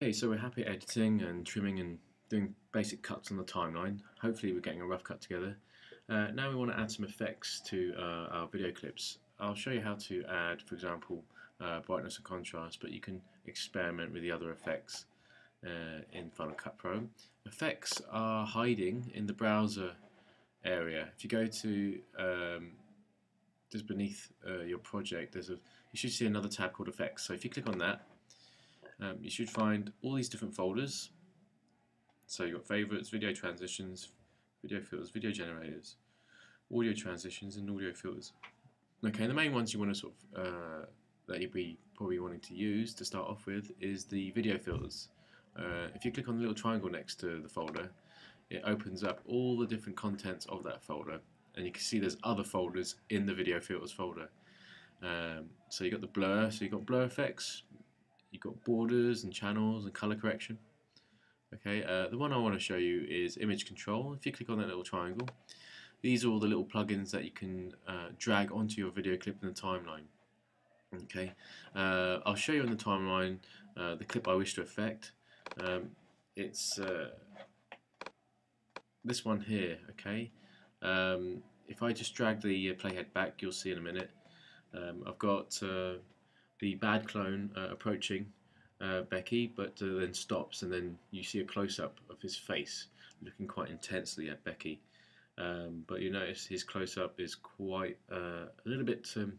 Okay, so we're happy editing and trimming and doing basic cuts on the timeline. Hopefully we're getting a rough cut together. Now we want to add some effects to our video clips. I'll show you how to add, for example, brightness and contrast, but you can experiment with the other effects in Final Cut Pro. Effects are hiding in the browser area. If you go to just beneath your project, you should see another tab called Effects. So if you click on that, you should find all these different folders. So you've got favorites, video transitions, video filters, video generators, audio transitions, and audio filters. Okay, the main ones you want to that you'll be probably wanting to use to start off with is the video filters. If you click on the little triangle next to the folder, it opens up all the different contents of that folder, and you can see there's other folders in the video filters folder. So you've got the blur, so you've got blur effects, you've got borders and channels and color correction. Okay, the one I want to show you is image control. If you click on that little triangle, these are all the little plugins that you can drag onto your video clip in the timeline. Okay, I'll show you on the timeline the clip I wish to affect. It's this one here. Okay, if I just drag the playhead back, you'll see in a minute. I've got the bad clone approaching Becky, but then stops, and then you see a close-up of his face looking quite intensely at Becky. But you notice his close-up is quite a little bit too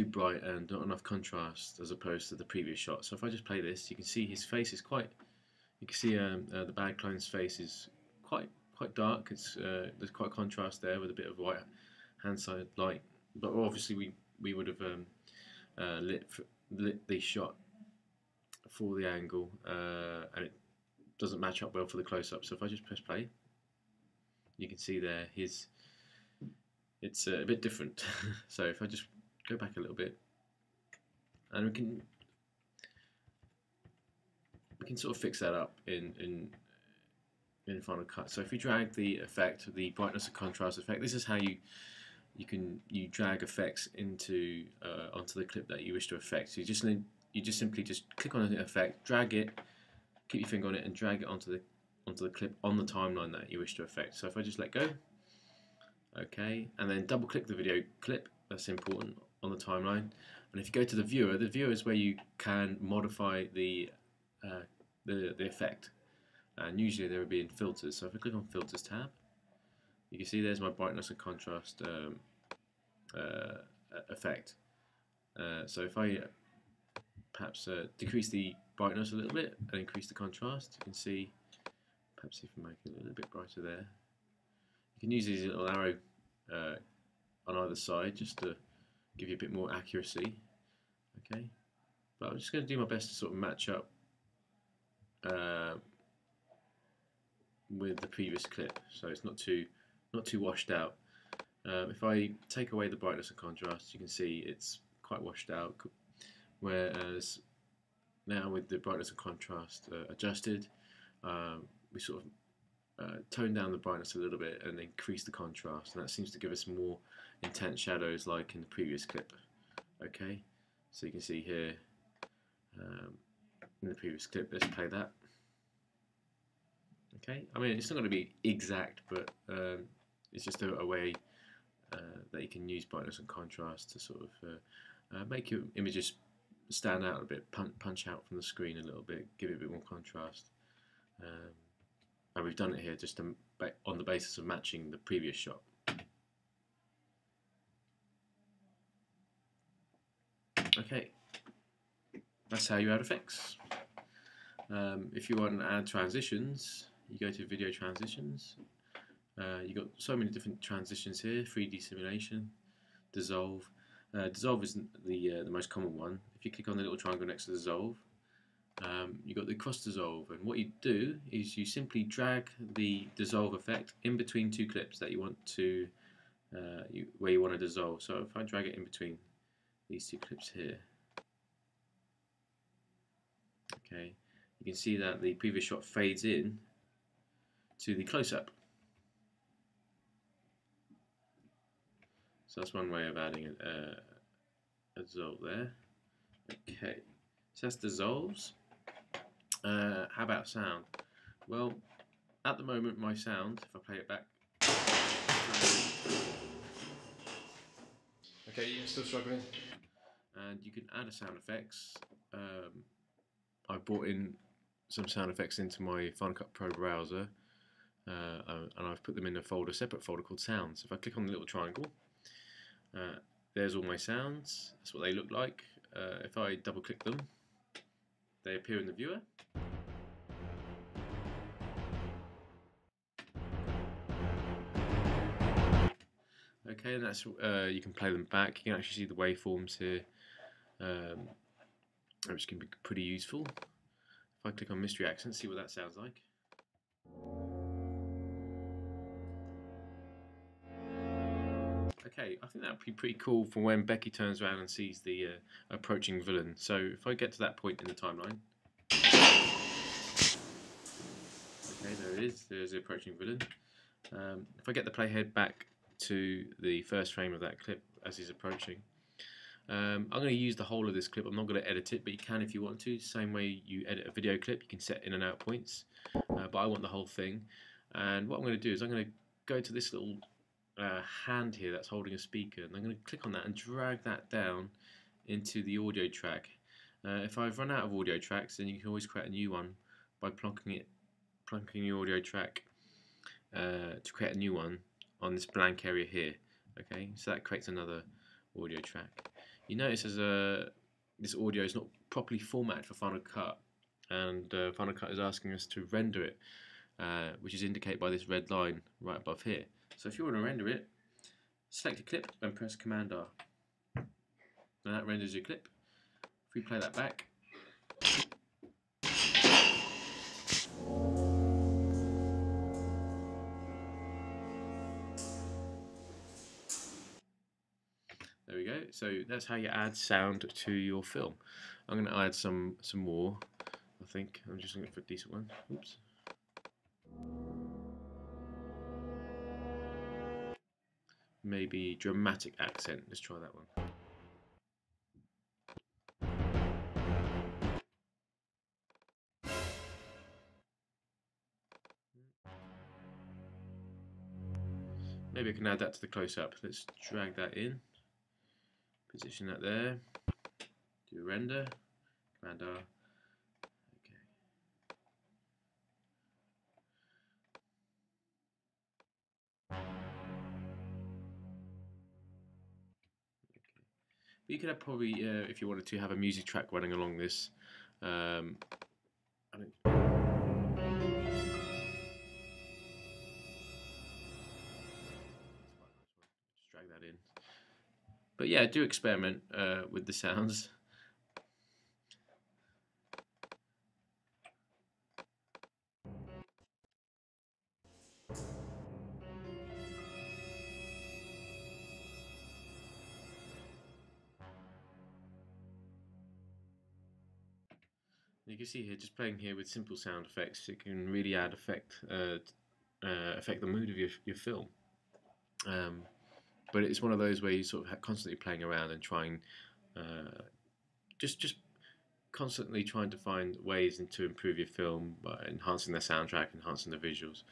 bright and not enough contrast as opposed to the previous shot. So if I just play this, you can see his face is quite. You can see the bad clone's face is quite dark. There's quite contrast there with a bit of white hand side light. But obviously we would have lit the shot for the angle, and it doesn't match up well for the close-up. So if I just press play, you can see there it's a bit different. So if I just go back a little bit, and we can sort of fix that up in Final Cut. So if you drag the effect, the brightness and contrast effect, this is how you drag effects into onto the clip that you wish to affect. So you just simply click on an effect, drag it, keep your finger on it, and drag it onto the clip on the timeline that you wish to affect. So if I just let go, okay, and then double click the video clip, that's important, on the timeline. And if you go to the viewer is where you can modify the effect, and usually they would be in filters. So if I click on filters tab, you can see there's my brightness and contrast effect. So if I perhaps decrease the brightness a little bit and increase the contrast, you can see, perhaps if I make it a little bit brighter there, you can use these little arrow on either side just to give you a bit more accuracy. Okay, but I'm just going to do my best to sort of match up with the previous clip, so it's not too washed out. If I take away the brightness and contrast, you can see it's quite washed out, whereas now with the brightness and contrast adjusted, we sort of tone down the brightness a little bit and increase the contrast, and that seems to give us more intense shadows like in the previous clip. Okay, so you can see here in the previous clip, let's play that. Okay, I mean it's not going to be exact, but it's just a way that you can use brightness and contrast to sort of make your images stand out a bit, punch out from the screen a little bit, give it a bit more contrast. And we've done it here just on the basis of matching the previous shot. Okay, that's how you add effects. If you want to add transitions, you go to video transitions. You've got so many different transitions here: 3D simulation, dissolve. Dissolve is the most common one. If you click on the little triangle next to dissolve, you've got the cross dissolve, and what you do is you simply drag the dissolve effect in between two clips that you want to where you want to dissolve. So if I drag it in between these two clips here, okay, you can see that the previous shot fades in to the close-up. So that's one way of adding a dissolve there. Okay, So that's dissolves. How about sound? Well, at the moment my sound, if I play it back, okay, you're still struggling, and you can add a sound effects. I brought in some sound effects into my Final Cut Pro browser, and I've put them in a folder, separate folder called Sounds. If I click on the little triangle, there's all my sounds. That's what they look like. If I double click them, they appear in the viewer. Okay, and that's you can play them back. You can actually see the waveforms here, which can be pretty useful. If I click on Mystery Accent, see what that sounds like. Okay, I think that would be pretty cool for when Becky turns around and sees the approaching villain. So if I get to that point in the timeline, okay, there it is. There's the approaching villain. If I get the playhead back to the first frame of that clip as he's approaching, I'm going to use the whole of this clip. I'm not going to edit it, but you can if you want to. Same way you edit a video clip, you can set in and out points. But I want the whole thing. And what I'm going to do is I'm going to go to this little hand here that's holding a speaker, and I'm going to click on that and drag that down into the audio track. If I've run out of audio tracks, then you can always create a new one by plonking your audio track to create a new one on this blank area here. Okay, so that creates another audio track. You notice as this audio is not properly formatted for Final Cut, and Final Cut is asking us to render it, which is indicated by this red line right above here. So if you want to render it, select a clip and press Command R. And that renders your clip. If we play that back, there we go. So that's how you add sound to your film. I'm going to add some more. I think I'm just looking for a decent one. Oops. Maybe dramatic accent. Let's try that one. Maybe I can add that to the close-up. Let's drag that in, position that there, do a render, Command R. Okay. But you could have probably, if you wanted to, have a music track running along this. I don't, just drag that in. But yeah, do experiment with the sounds. You can see here, just playing here with simple sound effects, it can really add affect the mood of your film. But it's one of those where you sort of constantly playing around and trying, just constantly trying to find ways to improve your film by enhancing the soundtrack, enhancing the visuals.